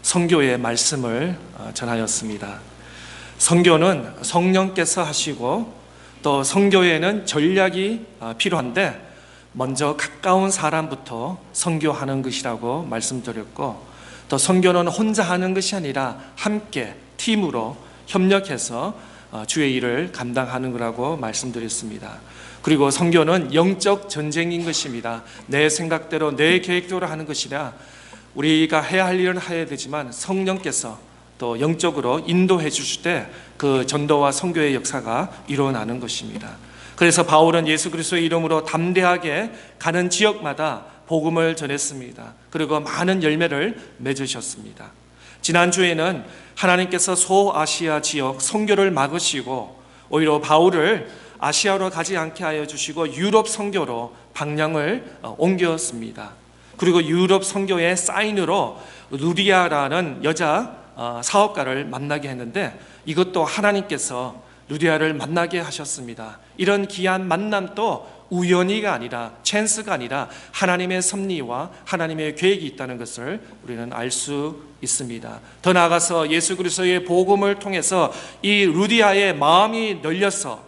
선교의 말씀을 전하였습니다. 선교는 성령께서 하시고 또 선교에는 전략이 필요한데 먼저 가까운 사람부터 선교하는 것이라고 말씀드렸고, 또 선교는 혼자 하는 것이 아니라 함께 팀으로 협력해서 주의 일을 감당하는 거라고 말씀드렸습니다. 그리고 선교는 영적 전쟁인 것입니다. 내 생각대로 내 계획대로 하는 것이라 우리가 해야 할 일은 해야 되지만 성령께서 또 영적으로 인도해 주실 때 그 전도와 선교의 역사가 일어나는 것입니다. 그래서 바울은 예수 그리스도의 이름으로 담대하게 가는 지역마다 복음을 전했습니다. 그리고 많은 열매를 맺으셨습니다. 지난주에는 하나님께서 소아시아 지역 선교를 막으시고 오히려 바울을 아시아로 가지 않게 하여 주시고 유럽 선교로 방향을 옮겼습니다. 그리고 유럽 선교의 사인으로 루디아라는 여자 사업가를 만나게 했는데, 이것도 하나님께서 루디아를 만나게 하셨습니다. 이런 귀한 만남도 우연히가 아니라 찬스가 아니라 하나님의 섭리와 하나님의 계획이 있다는 것을 우리는 알 수 있습니다. 더 나아가서 예수 그리스도의 복음을 통해서 이 루디아의 마음이 열려서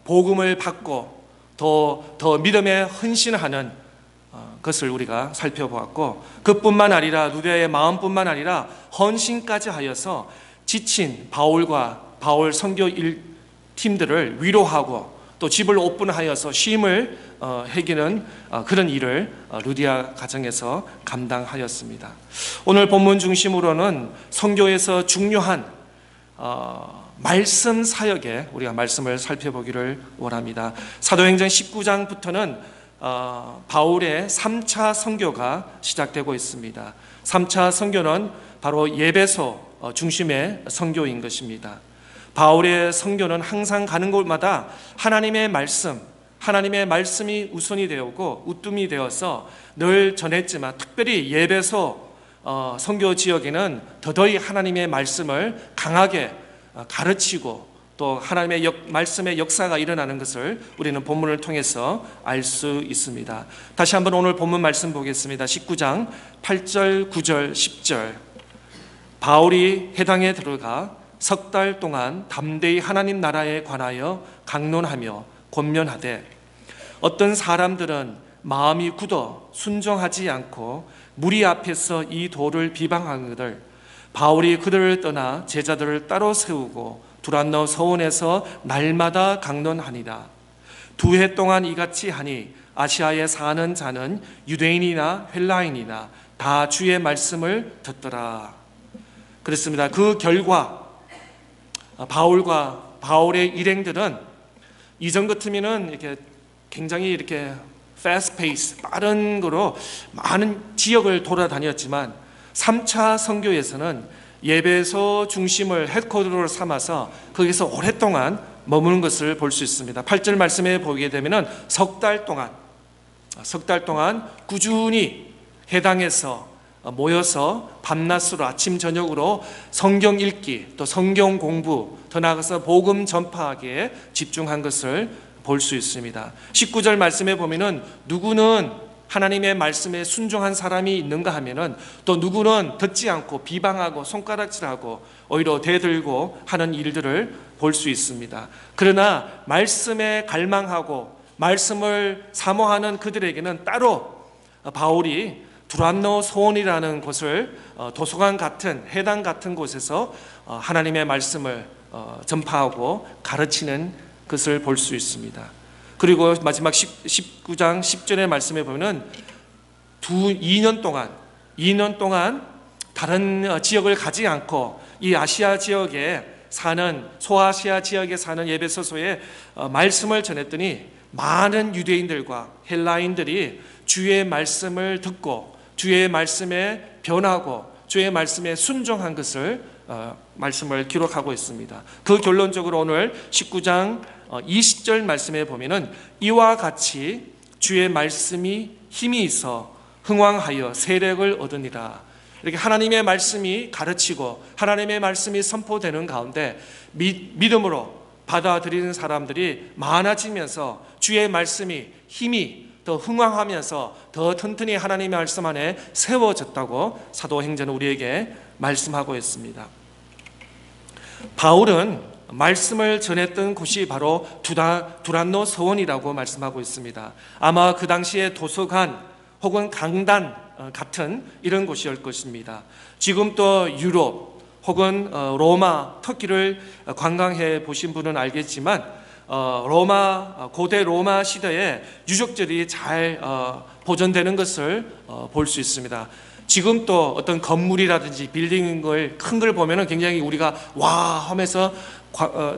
복음을 받고 더 믿음에 헌신하는 것을 우리가 살펴보았고, 그뿐만 아니라 루디아의 마음뿐만 아니라 헌신까지 하여서 지친 바울 선교 팀들을 위로하고 또 집을 오픈하여서 쉼을 해기는 그런 일을 루디아 가정에서 감당하였습니다. 오늘 본문 중심으로는 선교에서 중요한 말씀 사역에 우리가 말씀을 살펴보기를 원합니다. 사도행전 19장부터는 바울의 3차 선교가 시작되고 있습니다. 3차 선교는 바로 예배소 중심의 선교인 것입니다. 바울의 선교는 항상 가는 곳마다 하나님의 말씀이 우선이 되었고 우뜸이 되어서 늘 전했지만, 특별히 예배소 선교 지역에는 더더욱 하나님의 말씀을 강하게 가르치고 또 하나님의 말씀의 역사가 일어나는 것을 우리는 본문을 통해서 알 수 있습니다. 다시 한번 오늘 본문 말씀 보겠습니다. 19장 8절, 9절, 10절. 바울이 회당에 들어가 석 달 동안 담대히 하나님 나라에 관하여 강론하며 권면하되, 어떤 사람들은 마음이 굳어 순종하지 않고 무리 앞에서 이 도를 비방하거늘 바울이 그들을 떠나 제자들을 따로 세우고 두란노 서원에서 날마다 강론하니라. 2해 동안 이같이 하니 아시아에 사는 자는 유대인이나 헬라인이나 다 주의 말씀을 듣더라. 그렇습니다. 그 결과 바울의 일행들은 이전 같으면은 이렇게 굉장히 이렇게 fast pace, 빠른 거로 많은 지역을 돌아다녔지만 3차 선교에서는 예배소 중심을 헤드쿼터로 삼아서 거기서 오랫동안 머무는 것을 볼 수 있습니다. 8절 말씀에 보게 되면은 석 달 동안 꾸준히 해당에서 모여서 밤낮으로 아침 저녁으로 성경 읽기, 또 성경 공부, 더 나아가서 복음 전파하기에 집중한 것을 볼 수 있습니다. 19절 말씀에 보면은 누구는 하나님의 말씀에 순종한 사람이 있는가 하면은 또 누구는 듣지 않고 비방하고 손가락질하고 오히려 대들고 하는 일들을 볼 수 있습니다. 그러나 말씀에 갈망하고 말씀을 사모하는 그들에게는 따로 바울이 두란노 소원이라는 곳을 도서관 같은 해당 같은 곳에서 하나님의 말씀을 전파하고 가르치는 것을 볼 수 있습니다. 그리고 마지막 19장 10절의 말씀에 보면 2년 동안 다른 지역을 가지 않고 이 아시아 지역에 사는 소아시아 지역에 사는 예배소서에 말씀을 전했더니 많은 유대인들과 헬라인들이 주의 말씀을 듣고 주의 말씀에 변하고 주의 말씀에 순종한 것을 말씀을 기록하고 있습니다. 그 결론적으로 오늘 19장 20절 말씀에 보면은 이와 같이 주의 말씀이 힘이 있어 흥왕하여 세력을 얻으니라. 이렇게 하나님의 말씀이 가르치고 하나님의 말씀이 선포되는 가운데 믿음으로 받아들이는 사람들이 많아지면서 주의 말씀이 힘이 더 흥황하면서 더 튼튼히 하나님의 말씀 안에 세워졌다고 사도행전은 우리에게 말씀하고 있습니다. 바울은 말씀을 전했던 곳이 바로 두란노 서원이라고 말씀하고 있습니다. 아마 그 당시에 도서관 혹은 강단 같은 이런 곳이었을 것입니다. 지금 또 유럽 혹은 로마, 터키를 관광해 보신 분은 알겠지만 고대 로마 시대에 유적들이 잘 보존되는 것을 볼 수 있습니다. 지금 또 어떤 건물이라든지 빌딩을 큰 걸 보면은 굉장히 우리가 와 하면서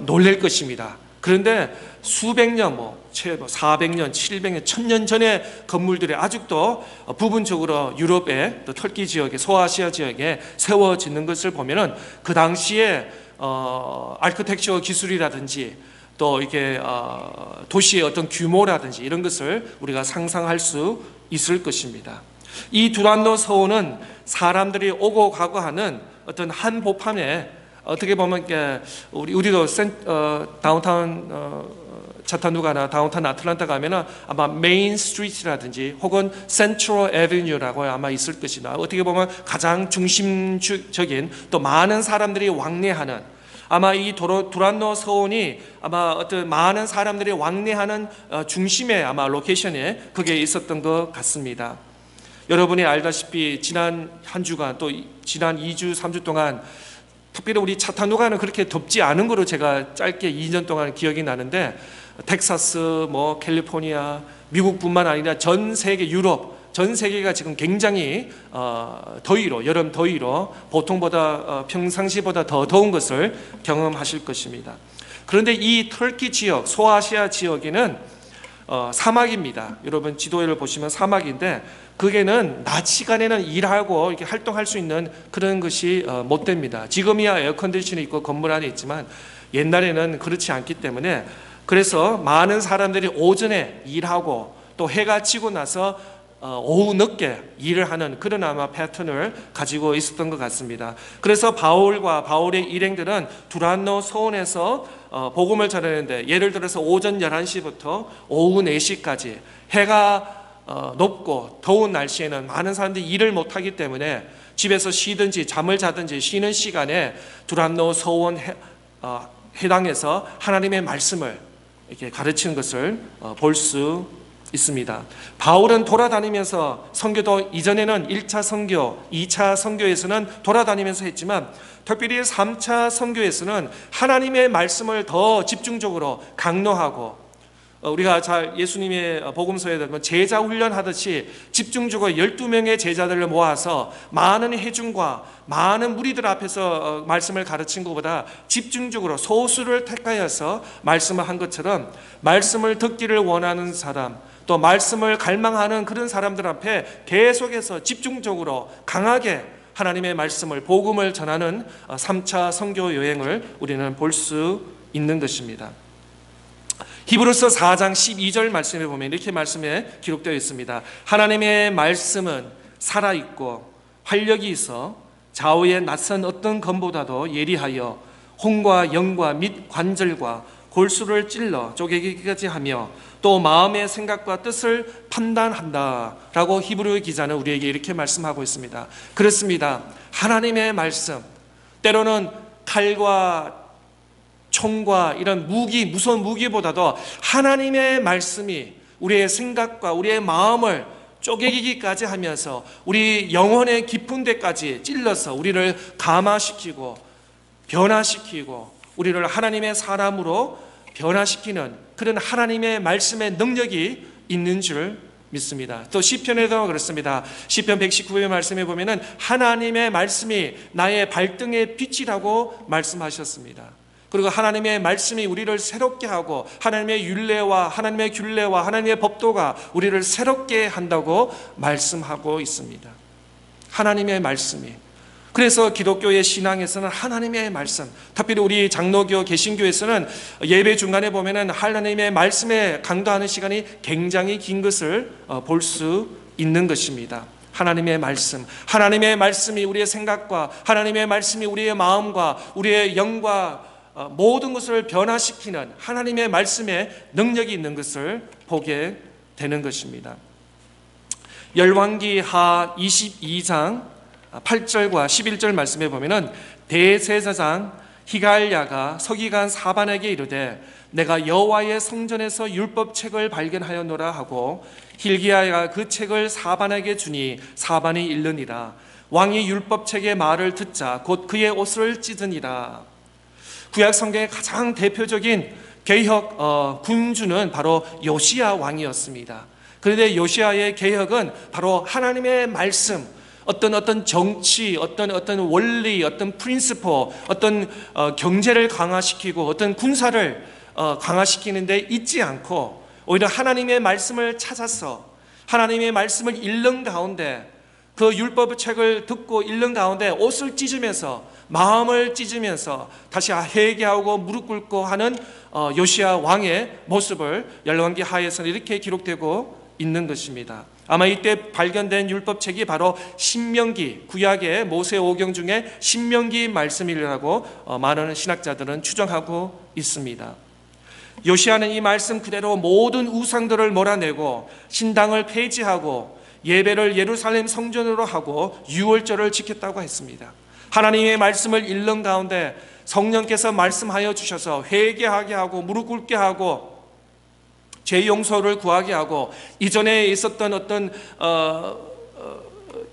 놀랄 것입니다. 그런데 수백 년, 최소 400년, 700년, 1000년 전의 건물들이 아직도 부분적으로 유럽의 또 터키 지역에, 소아시아 지역에 세워지는 것을 보면은 그 당시에 아키텍처 기술이라든지 또 이렇게 도시의 어떤 규모라든지 이런 것을 우리가 상상할 수 있을 것입니다. 이 두란노 서원은 사람들이 오고 가고 하는 어떤 한복판에 어떻게 보면 우리도 다운타운 차타누가나 다운타운 아틀란타 가면은 아마 메인 스트리트라든지 혹은 센트럴 애비뉴라고 아마 있을 것이다. 어떻게 보면 가장 중심적인 또 많은 사람들이 왕래하는 아마 이 두란노 서원이 아마 어떤 많은 사람들이 왕래하는 중심의 아마 로케이션에 그게 있었던 것 같습니다. 여러분이 알다시피 지난 한 주간 또 지난 2주, 3주 동안 특별히 우리 차타누가는 그렇게 덥지 않은 거로 제가 짧게 2년 동안 기억이 나는데 텍사스, 캘리포니아, 미국뿐만 아니라 전 세계 유럽, 전 세계가 지금 굉장히 더위로 여름 더위로 보통보다 평상시보다 더 더운 것을 경험하실 것입니다. 그런데 이 터키 지역, 소아시아 지역에는 사막입니다. 여러분 지도를 보시면 사막인데 거기는 낮 시간에는 일하고 이렇게 활동할 수 있는 그런 것이 못 됩니다. 지금이야 에어컨디션이 있고 건물 안에 있지만 옛날에는 그렇지 않기 때문에 그래서 많은 사람들이 오전에 일하고 또 해가 지고 나서 오후 늦게 일을 하는 그런 아마 패턴을 가지고 있었던 것 같습니다. 그래서 바울과 바울의 일행들은 두란노 서원에서 복음을 전하는데 예를 들어서 오전 11시부터 오후 4시까지 해가 높고 더운 날씨에는 많은 사람들이 일을 못하기 때문에 집에서 쉬든지 잠을 자든지 쉬는 시간에 두란노 서원 해당에서 하나님의 말씀을 이렇게 가르치는 것을 볼 수 있습니다. 바울은 돌아다니면서 선교도 이전에는 1차 선교, 2차 선교에서는 돌아다니면서 했지만 특별히 3차 선교에서는 하나님의 말씀을 더 집중적으로 강로하고 우리가 잘 예수님의 복음서에 보면 제자 훈련하듯이 집중적으로 12명의 제자들을 모아서 많은 회중과 많은 무리들 앞에서 말씀을 가르친 것보다 집중적으로 소수를 택하여서 말씀을 한 것처럼 말씀을 듣기를 원하는 사람 또 말씀을 갈망하는 그런 사람들 앞에 계속해서 집중적으로 강하게 하나님의 말씀을 복음을 전하는 3차 선교 여행을 우리는 볼 수 있는 것입니다. 히브리서 4장 12절 말씀에 보면 이렇게 말씀에 기록되어 있습니다. 하나님의 말씀은 살아있고 활력이 있어 좌우의 낯선 어떤 검보다도 예리하여 혼과 영과 및 관절과 골수를 찔러 쪼개기까지 하며 또 마음의 생각과 뜻을 판단한다 라고 히브리 기자는 우리에게 이렇게 말씀하고 있습니다. 그렇습니다. 하나님의 말씀 때로는 칼과 총과 이런 무서운 무기보다도 하나님의 말씀이 우리의 생각과 우리의 마음을 쪼개기까지 하면서 우리 영혼의 깊은 데까지 찔러서 우리를 감화시키고 변화시키고 우리를 하나님의 사람으로 변화시키는 그런 하나님의 말씀의 능력이 있는 줄 믿습니다. 또 시편에도 그렇습니다. 시편 119편 말씀에 보면은 하나님의 말씀이 나의 발등의 빛이라고 말씀하셨습니다. 그리고 하나님의 말씀이 우리를 새롭게 하고 하나님의 율례와 하나님의 균례와 하나님의 법도가 우리를 새롭게 한다고 말씀하고 있습니다. 하나님의 말씀이 그래서 기독교의 신앙에서는 하나님의 말씀, 특별히 우리 장로교 개신교에서는 예배 중간에 보면은 하나님의 말씀에 강도하는 시간이 굉장히 긴 것을 볼 수 있는 것입니다. 하나님의 말씀, 하나님의 말씀이 우리의 생각과 하나님의 말씀이 우리의 마음과 우리의 영과 모든 것을 변화시키는 하나님의 말씀에 능력이 있는 것을 보게 되는 것입니다. 열왕기하 22장 8절과 11절 말씀에 보면은 대제사장 히갈야가 서기관 사반에게 이르되 내가 여호와의 성전에서 율법책을 발견하였노라 하고 hil기야가 그 책을 사반에게 주니 사반이 읽느니라. 왕이 율법책의 말을 듣자 곧 그의 옷을 찢으니라. 구약 성경의 가장 대표적인 개혁 군주는 바로 요시야 왕이었습니다. 그런데 요시야의 개혁은 바로 하나님의 말씀, 어떤 정치, 어떤 원리, 어떤 프린시퍼, 어떤 경제를 강화시키고 어떤 군사를 강화시키는데 있지 않고 오히려 하나님의 말씀을 찾아서 하나님의 말씀을 읽는 가운데 그 율법의 책을 듣고 읽는 가운데 옷을 찢으면서 마음을 찢으면서 다시 회개하고 무릎 꿇고 하는 요시야 왕의 모습을 열왕기하에서는 이렇게 기록되고 있는 것입니다. 아마 이때 발견된 율법책이 바로 신명기, 구약의 모세 오경 중에 신명기 말씀이라고 많은 신학자들은 추정하고 있습니다. 요시야는 이 말씀 그대로 모든 우상들을 몰아내고 신당을 폐지하고 예배를 예루살렘 성전으로 하고 유월절을 지켰다고 했습니다. 하나님의 말씀을 읽는 가운데 성령께서 말씀하여 주셔서 회개하게 하고 무릎 꿇게 하고 죄 용서를 구하게 하고 이전에 있었던 어떤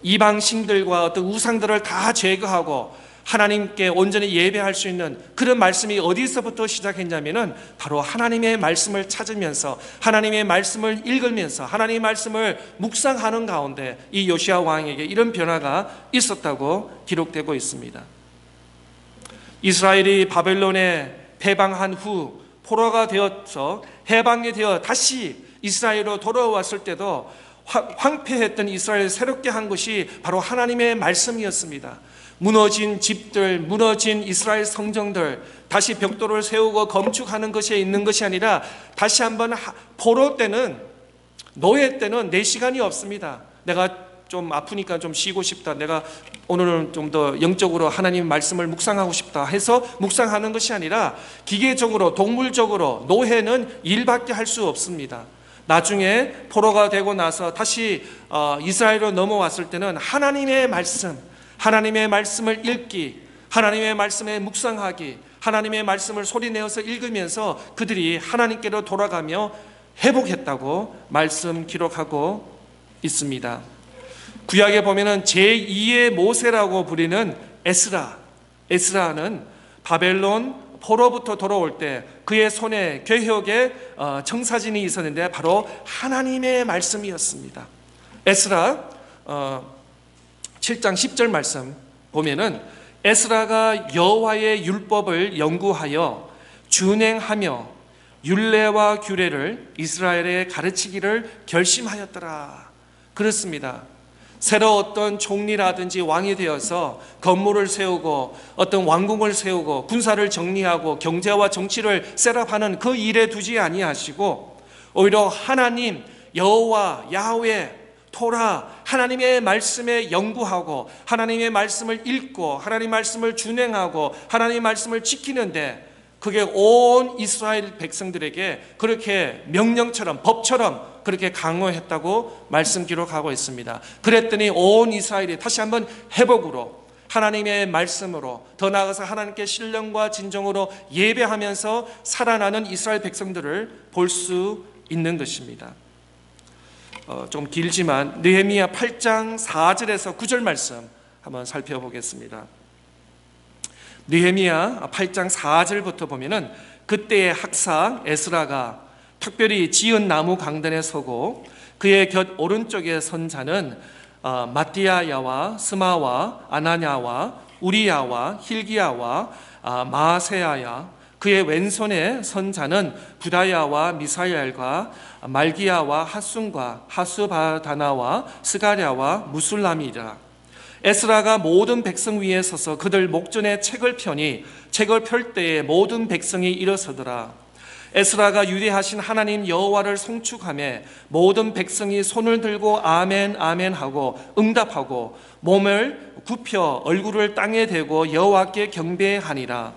이방신들과 어떤 우상들을 다 제거하고 하나님께 온전히 예배할 수 있는 그런 말씀이 어디서부터 시작했냐면은 바로 하나님의 말씀을 찾으면서 하나님의 말씀을 읽으면서 하나님의 말씀을 묵상하는 가운데 이 요시야 왕에게 이런 변화가 있었다고 기록되고 있습니다. 이스라엘이 바벨론에 패방한 후 포로가 되어서 해방이 되어 다시 이스라엘로 돌아왔을 때도 황폐했던 이스라엘을 새롭게 한 것이 바로 하나님의 말씀이었습니다. 무너진 집들, 무너진 이스라엘 성정들 다시 벽돌을 세우고 건축하는 것에 있는 것이 아니라 다시 한번 포로 때는, 노예 때는 내 시간이 없습니다. 내가 좀 아프니까 좀 쉬고 싶다, 내가 오늘은 좀 더 영적으로 하나님 말씀을 묵상하고 싶다 해서 묵상하는 것이 아니라 기계적으로 동물적으로 노예는 일밖에 할 수 없습니다. 나중에 포로가 되고 나서 다시 이스라엘로 넘어왔을 때는 하나님의 말씀, 하나님의 말씀을 읽기, 하나님의 말씀에 묵상하기, 하나님의 말씀을 소리내어서 읽으면서 그들이 하나님께로 돌아가며 회복했다고 말씀 기록하고 있습니다. 구약에 보면은 제2의 모세라고 부리는 에스라는 바벨론 포로부터 돌아올 때 그의 손에 개혁의 청사진이 있었는데 바로 하나님의 말씀이었습니다. 에스라 7장 10절 말씀 보면은 에스라가 여호와의 율법을 연구하여 준행하며 율례와 규례를 이스라엘에 가르치기를 결심하였더라. 그렇습니다. 새로 어떤 총리라든지 왕이 되어서 건물을 세우고 어떤 왕궁을 세우고 군사를 정리하고 경제와 정치를 셋업하는 그 일에 두지 아니하시고 오히려 하나님 여호와 야훼 토라 하나님의 말씀에 연구하고 하나님의 말씀을 읽고 하나님의 말씀을 준행하고 하나님의 말씀을 지키는데 그게 온 이스라엘 백성들에게 그렇게 명령처럼 법처럼 그렇게 강요했다고 말씀 기록하고 있습니다. 그랬더니 온 이스라엘이 다시 한번 회복으로 하나님의 말씀으로 더 나아가서 하나님께 신령과 진정으로 예배하면서 살아나는 이스라엘 백성들을 볼 수 있는 것입니다. 좀 길지만 느헤미야 8장 4절에서 9절 말씀 한번 살펴보겠습니다. 느헤미야 8장 4절부터 보면은 그때의 학사 에스라가 특별히 지은 나무 강단에 서고 그의 곁 오른쪽에 선 자는 마띠아야와 스마와 아나냐와 우리야와 hil기야와 마세야야, 그의 왼손에 선 자는 부다야와 미사엘과 말기야와 핫순과 하스바다나와 스가랴와 무술람이라. 에스라가 모든 백성 위에 서서 그들 목전에 책을 펴니 책을 펼 때에 모든 백성이 일어서더라. 에스라가 유대하신 하나님 여호와를 송축하며 모든 백성이 손을 들고 아멘 아멘 하고 응답하고 몸을 굽혀 얼굴을 땅에 대고 여호와께 경배하니라.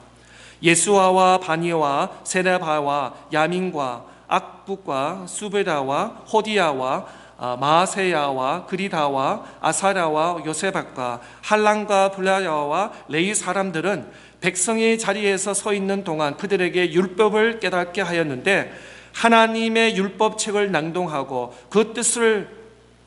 예수아와 바니와 세레바와 야민과 악북과 수베다와 호디야와 마세야와 그리다와 아사랴와 요세박과 할란과 블라야와 레이 사람들은 백성의 자리에서 서 있는 동안 그들에게 율법을 깨닫게 하였는데, 하나님의 율법책을 낭독하고 그 뜻을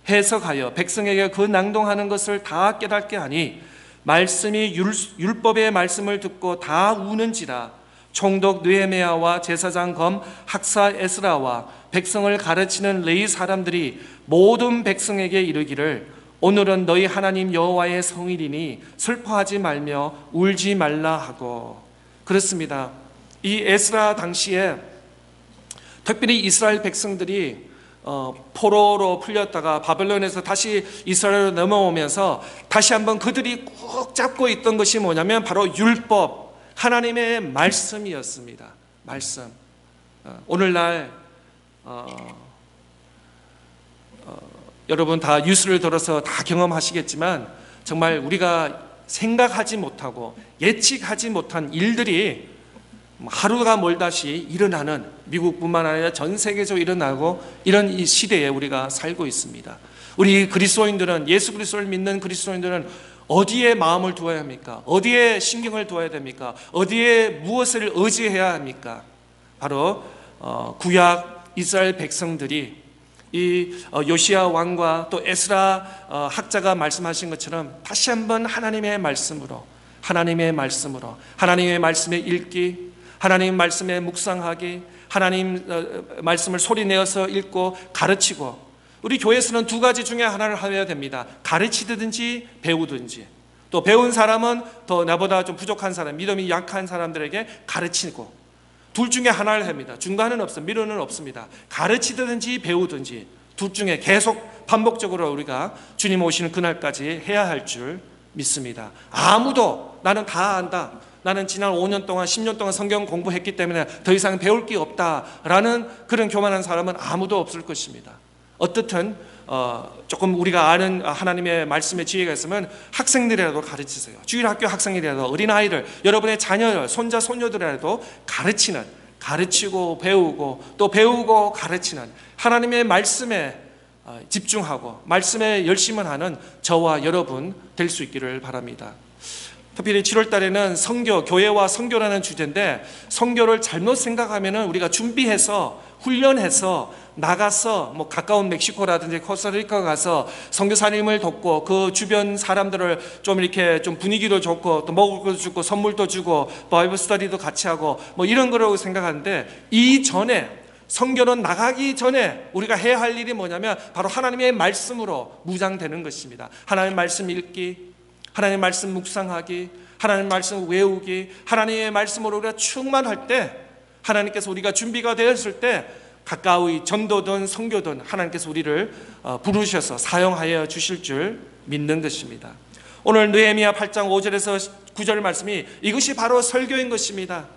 해석하여 백성에게 그 낭독하는 것을 다 깨닫게 하니 말씀이 율법의 말씀을 듣고 다 우는지라. 총독 느헤미야와 제사장 검 학사 에스라와 백성을 가르치는 레위 사람들이 모든 백성에게 이르기를, 오늘은 너희 하나님 여호와의 성일이니 슬퍼하지 말며 울지 말라 하고. 그렇습니다. 이 에스라 당시에 특별히 이스라엘 백성들이 포로로 풀렸다가 바벨론에서 다시 이스라엘로 넘어오면서 다시 한번 그들이 꼭 잡고 있던 것이 뭐냐면 바로 율법, 하나님의 말씀이었습니다. 말씀. 오늘날 여러분 다 뉴스를 들어서 다 경험하시겠지만 정말 우리가 생각하지 못하고 예측하지 못한 일들이 하루가 멀다시 일어나는, 미국뿐만 아니라 전 세계적으로 일어나고 이런 이 시대에 우리가 살고 있습니다. 우리 그리스도인들은, 예수 그리스도를 믿는 그리스도인들은 어디에 마음을 두어야 합니까? 어디에 신경을 두어야 됩니까? 어디에 무엇을 의지해야 합니까? 바로 구약 이스라엘 백성들이 이 요시야 왕과 또 에스라 학자가 말씀하신 것처럼 다시 한번 하나님의 말씀으로 하나님의 말씀에 읽기, 하나님 말씀에 묵상하기, 하나님 말씀을 소리내어서 읽고 가르치고. 우리 교회에서는 두 가지 중에 하나를 해야 됩니다. 가르치든지 배우든지. 또 배운 사람은 더 나보다 좀 부족한 사람, 믿음이 약한 사람들에게 가르치고, 둘 중에 하나를 합니다. 중간은 없습니다. 미루는 없습니다. 가르치든지 배우든지 둘 중에 계속 반복적으로 우리가 주님 오시는 그날까지 해야 할 줄 믿습니다. 아무도 나는 다 안다, 나는 지난 5년 동안 10년 동안 성경 공부했기 때문에 더 이상 배울 게 없다라는 그런 교만한 사람은 아무도 없을 것입니다. 어떻든 조금 우리가 아는 하나님의 말씀의 지혜가 있으면 학생들이라도 가르치세요. 주일학교 학생이라도, 어린아이들, 여러분의 자녀, 손자, 손녀들이라도 가르치고 배우고 또 배우고 가르치는 하나님의 말씀에 집중하고 말씀에 열심을 하는 저와 여러분 될 수 있기를 바랍니다. 특별히 7월 달에는 선교, 교회와 선교라는 주제인데, 선교를 잘못 생각하면 우리가 준비해서 훈련해서 나가서 가까운 멕시코라든지 코스타리카 가서 선교사님을 돕고 그 주변 사람들을 좀 이렇게 좀 분위기도 좋고 또 먹을 것도 주고 선물도 주고 바이블 스터디도 같이 하고 이런 거라고 생각하는데, 이전에 선교는 나가기 전에 우리가 해야 할 일이 뭐냐면 바로 하나님의 말씀으로 무장되는 것입니다. 하나님의 말씀 읽기, 하나님의 말씀 묵상하기, 하나님의 말씀 외우기, 하나님의 말씀으로 우리가 충만할 때, 하나님께서 우리가 준비가 되었을 때 가까이 전도든 선교든 하나님께서 우리를 부르셔서 사용하여 주실 줄 믿는 것입니다. 오늘 느헤미야 8장 5절에서 9절 말씀이 이것이 바로 설교인 것입니다.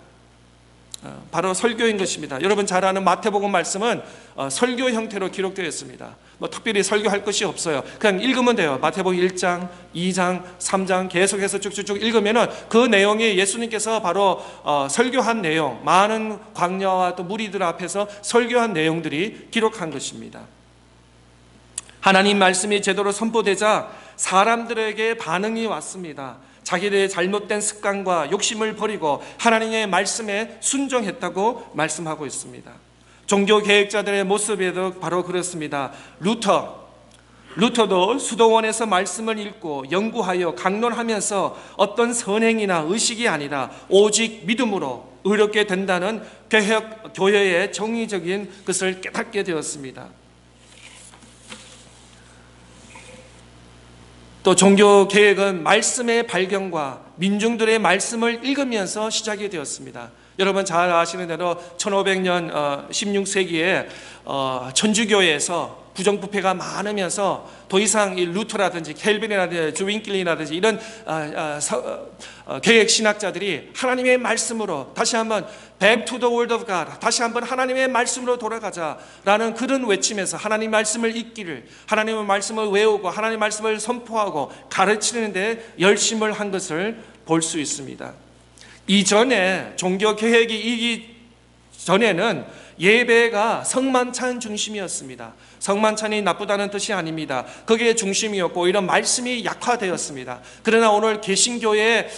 바로 설교인 것입니다. 여러분 잘 아는 마태복음 말씀은 설교 형태로 기록되어 있습니다. 특별히 설교할 것이 없어요. 그냥 읽으면 돼요. 마태복음 1장, 2장, 3장 계속해서 쭉쭉쭉 읽으면 그 내용이 예수님께서 바로 설교한 내용, 많은 광야와 또 무리들 앞에서 설교한 내용들이 기록한 것입니다. 하나님 말씀이 제대로 선포되자 사람들에게 반응이 왔습니다. 자기들의 잘못된 습관과 욕심을 버리고 하나님의 말씀에 순종했다고 말씀하고 있습니다. 종교 계획자들의 모습에도 바로 그렇습니다. 루터도 수도원에서 말씀을 읽고 연구하여 강론하면서 어떤 선행이나 의식이 아니라 오직 믿음으로 의롭게 된다는 교회의 정의적인 것을 깨닫게 되었습니다. 또 종교 개혁은 말씀의 발견과 민중들의 말씀을 읽으면서 시작이 되었습니다. 여러분 잘 아시는 대로 1500년 16세기에 천주교회에서 부정부패가 많으면서 더 이상 이 루터라든지 켈빈이라든지 주윙클리라든지 이런 개혁 신학자들이 하나님의 말씀으로 다시 한번 Back to the Word of God, 다시 한번 하나님의 말씀으로 돌아가자라는 그런 외침에서 하나님 말씀을 읽기를, 하나님의 말씀을 외우고 하나님의 말씀을 선포하고 가르치는 데 열심을 한 것을 볼 수 있습니다. 이전에 종교 개혁이 이기 전에는 예배가 성만찬 중심이었습니다. 성만찬이 나쁘다는 뜻이 아닙니다. 그게 중심이었고 이런 말씀이 약화되었습니다. 그러나 오늘 개신교의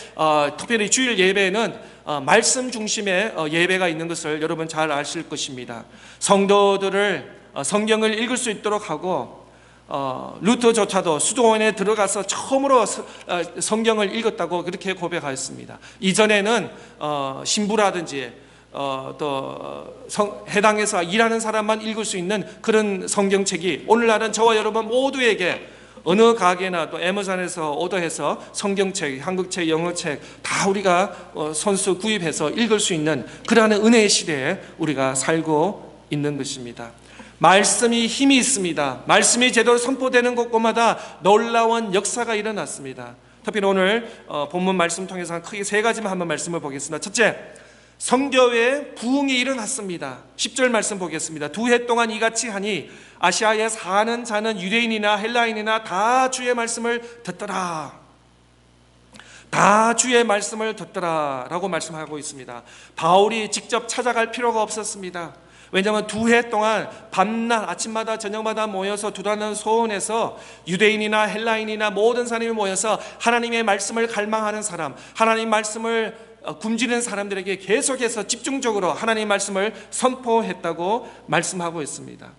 특별히 주일 예배는 말씀 중심의 예배가 있는 것을 여러분 잘 아실 것입니다. 성도들을 성경을 읽을 수 있도록 하고 루터조차도 수도원에 들어가서 처음으로 성경을 읽었다고 그렇게 고백하였습니다. 이전에는 신부라든지 또 해당에서 일하는 사람만 읽을 수 있는 그런 성경책이 오늘날은 저와 여러분 모두에게 어느 가게나 또 애마존에서 오더해서 성경책, 한국책, 영어책 다 우리가 손수 구입해서 읽을 수 있는 그러한 은혜의 시대에 우리가 살고 있는 것입니다. 말씀이 힘이 있습니다. 말씀이 제대로 선포되는 곳곳마다 놀라운 역사가 일어났습니다. 특별히 오늘 본문 말씀 통해서 크게 세 가지만 한번 말씀을 보겠습니다. 첫째, 성교회에 부흥이 일어났습니다. 10절 말씀 보겠습니다. 2해 동안 이같이 하니 아시아에 사는 자는 유대인이나 헬라인이나 다 주의 말씀을 듣더라. 다 주의 말씀을 듣더라 라고 말씀하고 있습니다. 바울이 직접 찾아갈 필요가 없었습니다. 왜냐하면 2해 동안 밤낮 아침마다 저녁마다 모여서 두라는 소원에서 유대인이나 헬라인이나 모든 사람이 모여서 하나님의 말씀을 갈망하는 사람, 하나님 말씀을 굶주리는 사람들에게 계속해서 집중적으로 하나님 말씀을 선포했다고 말씀하고 있습니다.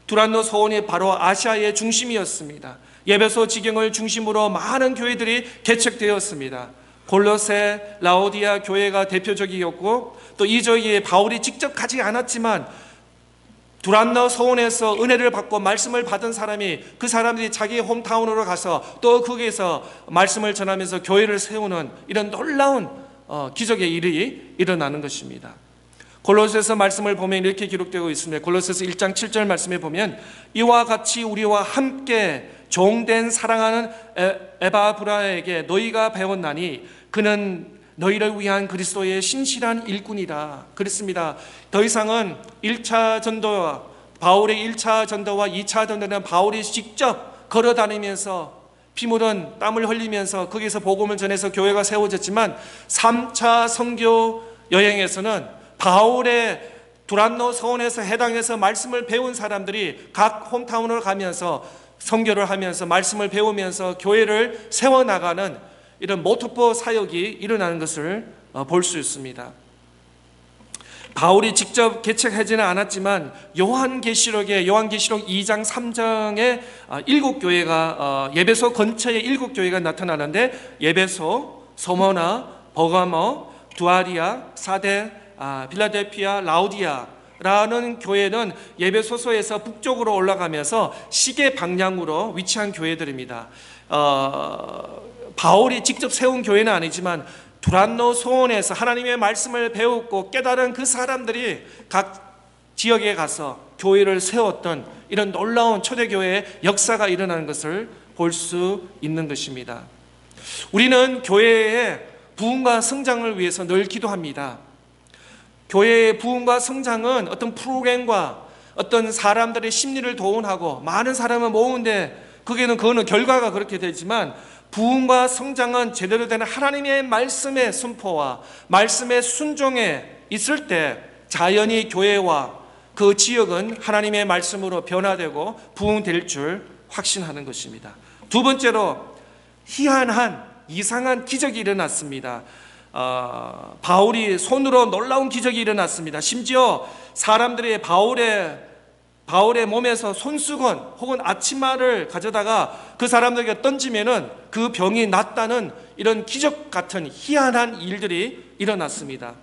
두란노 소원이 바로 아시아의 중심이었습니다. 예배소 지경을 중심으로 많은 교회들이 개척되었습니다. 골로새, 라오디아 교회가 대표적이었고 또 이 저기에 바울이 직접 가지 않았지만 두란노 소원에서 은혜를 받고 말씀을 받은 사람이 그 사람들이 자기의 홈타운으로 가서 또 거기에서 말씀을 전하면서 교회를 세우는 이런 놀라운 기적의 일이 일어나는 것입니다. 골로새서 말씀을 보면 이렇게 기록되고 있습니다. 골로새서 1장 7절 말씀에 보면 이와 같이 우리와 함께 종된 사랑하는 에바브라에게 너희가 배웠나니 그는 너희를 위한 그리스도의 신실한 일꾼이라 그랬습니다. 더 이상은 1차 전도와 바울의 1차 전도와 2차 전도는 바울이 직접 걸어다니면서 피 묻은 땀을 흘리면서 거기서 복음을 전해서 교회가 세워졌지만 3차 선교 여행에서는 바울의 두란노 서원에서 해당해서 말씀을 배운 사람들이 각 홈타운을 가면서 선교를 하면서 말씀을 배우면서 교회를 세워나가는 이런 모토포 사역이 일어나는 것을 볼 수 있습니다. 바울이 직접 개척하지는 않았지만 요한계시록 2장 3장에 7교회가 예배소 근처에 7교회가 나타나는데 예배소, 서머나, 버가모, 두아리아, 사데, 빌라델피아, 라우디아라는 교회는 예배소서에서 북쪽으로 올라가면서 시계 방향으로 위치한 교회들입니다. 바울이 직접 세운 교회는 아니지만 두란노 소원에서 하나님의 말씀을 배웠고 깨달은 그 사람들이 각 지역에 가서 교회를 세웠던 이런 놀라운 초대교회의 역사가 일어나는 것을 볼 수 있는 것입니다. 우리는 교회의 부흥과 성장을 위해서 늘 기도합니다. 교회의 부흥과 성장은 어떤 프로그램과 어떤 사람들의 심리를 도움하고 많은 사람을 모으는데 그거는 결과가 그렇게 되지만 부흥과 성장은 제대로 된 하나님의 말씀의 선포와 말씀의 순종에 있을 때 자연히 교회와 그 지역은 하나님의 말씀으로 변화되고 부흥될 줄 확신하는 것입니다. 두 번째로 희한한 이상한 기적이 일어났습니다. 바울이 손으로 놀라운 기적이 일어났습니다. 심지어 사람들이 바울의 몸에서 손수건 혹은 아치마를 가져다가 그 사람들에게 던지면은 그 병이 낫다는 이런 기적 같은 희한한 일들이 일어났습니다.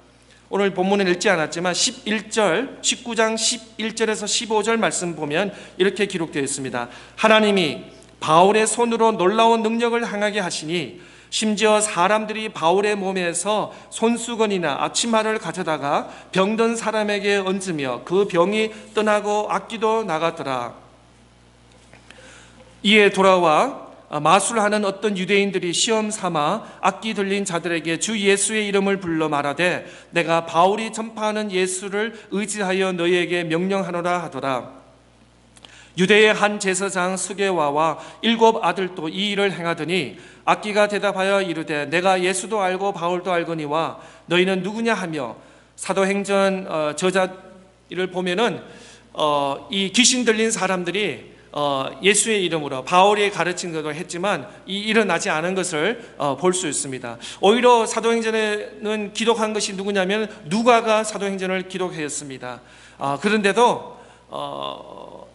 오늘 본문은 읽지 않았지만 19장 11절에서 15절 말씀 보면 이렇게 기록되어 있습니다. 하나님이 바울의 손으로 놀라운 능력을 행하게 하시니 심지어 사람들이 바울의 몸에서 손수건이나 아치마를 가져다가 병든 사람에게 얹으며 그 병이 떠나고 악기도 나가더라. 이에 돌아와 마술하는 어떤 유대인들이 시험 삼아 악기 들린 자들에게 주 예수의 이름을 불러 말하되 내가 바울이 전파하는 예수를 의지하여 너희에게 명령하노라 하더라. 유대의 한 제사장 스게와와 7 아들도 이 일을 행하더니 악기가 대답하여 이르되 내가 예수도 알고 바울도 알거니와 너희는 누구냐 하며 사도행전 저자 이를 보면은 이 귀신 들린 사람들이 예수의 이름으로 바울이 가르친 것도 했지만 이 일어나지 않은 것을 볼 수 있습니다. 오히려 사도행전에는 기록한 것이 누구냐면 누가가 사도행전을 기록했습니다. 그런데도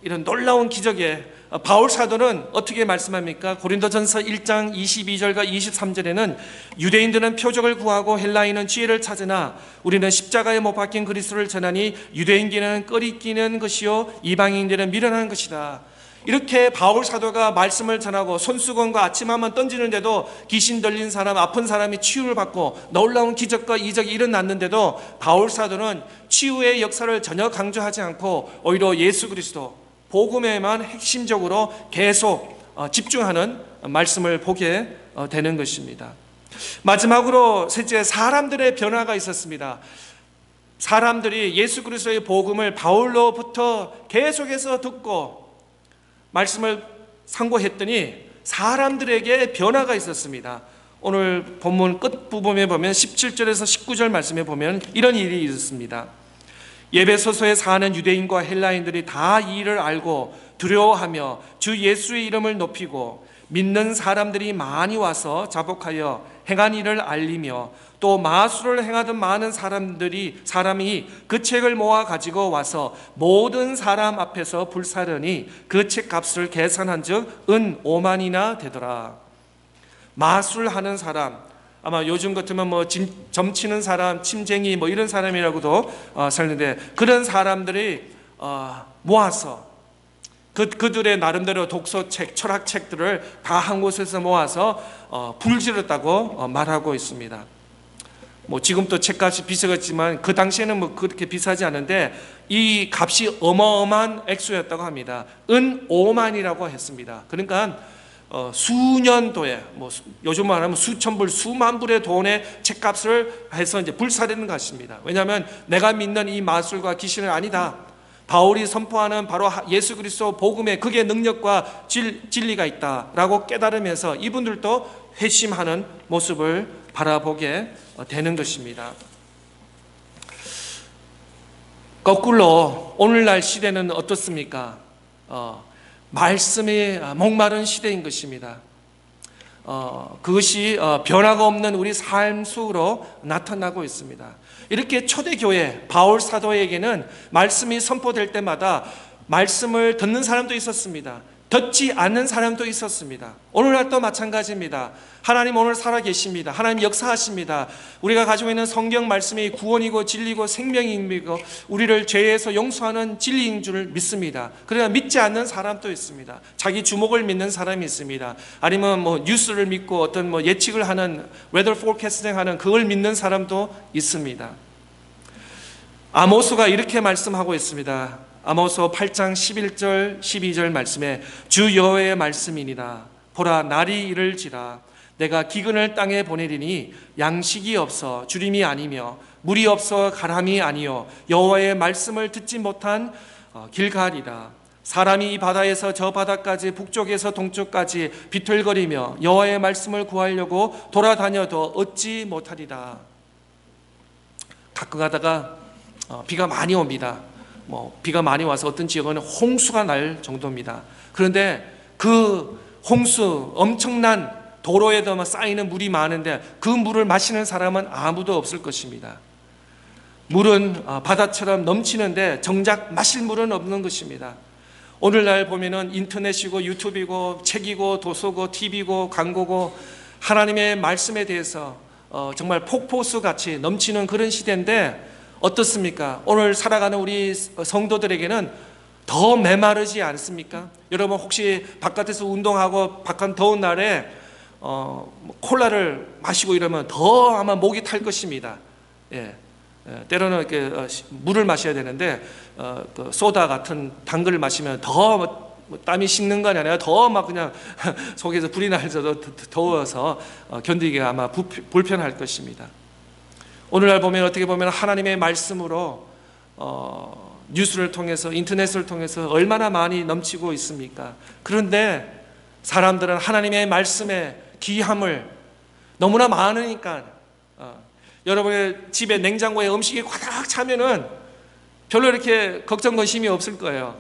이런 놀라운 기적에 바울 사도는 어떻게 말씀합니까? 고린도전서 1장 22절과 23절에는 유대인들은 표적을 구하고 헬라인은 지혜를 찾으나 우리는 십자가에 못 박힌 그리스도를 전하니 유대인끼는 꺼리끼는 것이요 이방인들은 미련한 것이다. 이렇게 바울 사도가 말씀을 전하고 손수건과 아침함만 던지는데도 귀신 들린 사람, 아픈 사람이 치유를 받고 놀라운 기적과 이적이 일어났는데도 바울 사도는 치유의 역사를 전혀 강조하지 않고 오히려 예수 그리스도 복음에만 핵심적으로 계속 집중하는 말씀을 보게 되는 것입니다. 마지막으로 셋째, 사람들의 변화가 있었습니다. 사람들이 예수 그리스도의 복음을 바울로부터 계속해서 듣고 말씀을 상고했더니 사람들에게 변화가 있었습니다. 오늘 본문 끝부분에 보면 17절에서 19절 말씀에 보면 이런 일이 있었습니다. 예배소서에 사는 유대인과 헬라인들이 다 이 일을 알고 두려워하며 주 예수의 이름을 높이고 믿는 사람들이 많이 와서 자복하여 행한 일을 알리며 또 마술을 행하던 많은 사람이 그 책을 모아 가지고 와서 모든 사람 앞에서 불사르니 그 책 값을 계산한즉 은 5만이나 되더라. 마술하는 사람, 아마 요즘 같으면 점치는 사람, 침쟁이 이런 사람이라고도 설는데 그런 사람들이 모아서 그들의 나름대로 독서책, 철학책들을 다 한 곳에서 모아서 불질렀다고 말하고 있습니다. 지금도 책값이 비싸겠지만 그 당시에는 그렇게 비싸지 않은데 이 값이 어마어마한 액수였다고 합니다. 은 5만이라고 했습니다. 그러니까 수년도에 요즘 말하면 수천 불, 수만 불의 돈의 책값을 해서 이제 불사르는 것입니다. 왜냐하면 내가 믿는 이 마술과 귀신은 아니다. 바울이 선포하는 바로 예수 그리스도 복음에 그게 능력과 진리가 있다라고 깨달으면서 이분들도 회심하는 모습을 바라보게 되는 것입니다. 거꾸로 오늘날 시대는 어떻습니까? 말씀에 목마른 시대인 것입니다. 그것이 변화가 없는 우리 삶 속으로 나타나고 있습니다. 이렇게 초대교회 바울 사도에게는 말씀이 선포될 때마다 말씀을 듣는 사람도 있었습니다. 듣지 않는 사람도 있었습니다. 오늘날도 마찬가지입니다. 하나님 오늘 살아계십니다. 하나님 역사하십니다. 우리가 가지고 있는 성경 말씀이 구원이고 진리고 생명이고 우리를 죄에서 용서하는 진리인 줄 믿습니다. 그러나 믿지 않는 사람도 있습니다. 자기 주목을 믿는 사람이 있습니다. 아니면 뉴스를 믿고 어떤 예측을 하는 weather forecasting 하는 그걸 믿는 사람도 있습니다. 아모스가 이렇게 말씀하고 있습니다. 아모스 8장 11절 12절 말씀에 주 여호와의 말씀이니라. 보라 날이 이를지라. 내가 기근을 땅에 보내리니 양식이 없어 주림이 아니며 물이 없어 가람이 아니요 여호와의 말씀을 듣지 못한 길갈이라. 사람이 이 바다에서 저 바다까지 북쪽에서 동쪽까지 비틀거리며 여호와의 말씀을 구하려고 돌아다녀도 얻지 못하리라. 가끔 가다가 비가 많이 옵니다. 비가 많이 와서 어떤 지역은 홍수가 날 정도입니다. 그런데 그 홍수, 엄청난 도로에도 쌓이는 물이 많은데 그 물을 마시는 사람은 아무도 없을 것입니다. 물은 바다처럼 넘치는데 정작 마실 물은 없는 것입니다. 오늘날 보면은 인터넷이고 유튜브이고 책이고 도서고 TV고 광고고 하나님의 말씀에 대해서 정말 폭포수 같이 넘치는 그런 시대인데 어떻습니까? 오늘 살아가는 우리 성도들에게는 더 메마르지 않습니까? 여러분 혹시 바깥에서 운동하고 바깥 더운 날에 콜라를 마시고 이러면 더 아마 목이 탈 것입니다. 때로는 이렇게 물을 마셔야 되는데 그 소다 같은 단 걸 마시면 더 땀이 식는 거 아니라 더 막 그냥 속에서 불이 날서도 더워서 견디기가 아마 불편할 것입니다. 오늘날 보면 어떻게 보면 하나님의 말씀으로 뉴스를 통해서 인터넷을 통해서 얼마나 많이 넘치고 있습니까? 그런데 사람들은 하나님의 말씀의 귀함을 너무나 많으니까 여러분의 집에 냉장고에 음식이 꽉 차면은 별로 이렇게 걱정 관심이 없을 거예요.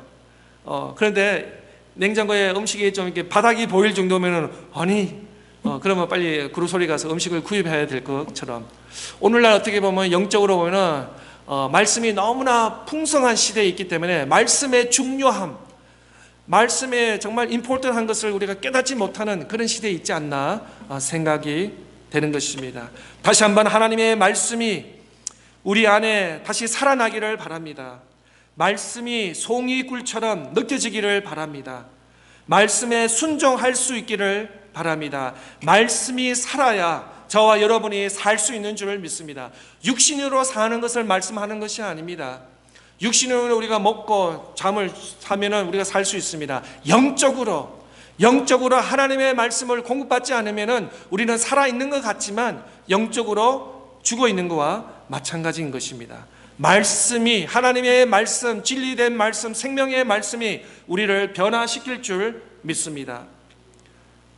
그런데 냉장고에 음식이 좀 이렇게 바닥이 보일 정도면은 그러면 빨리 그로소리 가서 음식을 구입해야 될 것처럼, 오늘날 어떻게 보면 영적으로 보면은 말씀이 너무나 풍성한 시대에 있기 때문에 말씀의 중요함, 말씀의 정말 임포턴한 것을 우리가 깨닫지 못하는 그런 시대에 있지 않나 생각이 되는 것입니다. 다시 한번 하나님의 말씀이 우리 안에 다시 살아나기를 바랍니다. 말씀이 송이꿀처럼 느껴지기를 바랍니다. 말씀에 순종할 수 있기를 바랍니다. 말씀이 살아야 저와 여러분이 살 수 있는 줄 믿습니다. 육신으로 사는 것을 말씀하는 것이 아닙니다. 육신으로 우리가 먹고 잠을 자면은 우리가 살 수 있습니다. 영적으로 하나님의 말씀을 공급받지 않으면은 우리는 살아있는 것 같지만 영적으로 죽어 있는 것과 마찬가지인 것입니다. 말씀이, 하나님의 말씀, 진리된 말씀, 생명의 말씀이 우리를 변화시킬 줄 믿습니다.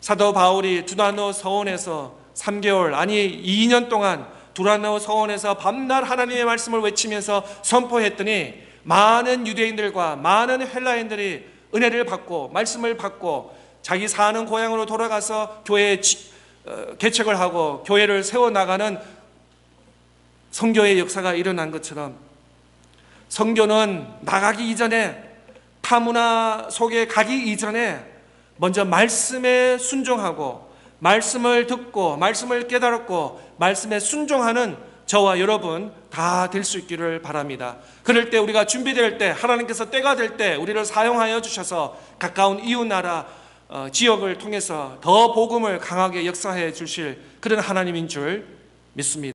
사도 바울이 두란노 서원에서 3개월, 아니 2년 동안 두란노 서원에서 밤낮 하나님의 말씀을 외치면서 선포했더니 많은 유대인들과 많은 헬라인들이 은혜를 받고 말씀을 받고 자기 사는 고향으로 돌아가서 교회에 개척을 하고 교회를 세워나가는 선교의 역사가 일어난 것처럼, 선교는 나가기 이전에, 타문화 속에 가기 이전에 먼저 말씀에 순종하고 말씀을 듣고 말씀을 깨달았고 말씀에 순종하는 저와 여러분 다 될 수 있기를 바랍니다. 그럴 때 우리가 준비될 때, 하나님께서 때가 될 때 우리를 사용하여 주셔서 가까운 이웃나라 지역을 통해서 더 복음을 강하게 역사해 주실 그런 하나님인 줄 믿습니다.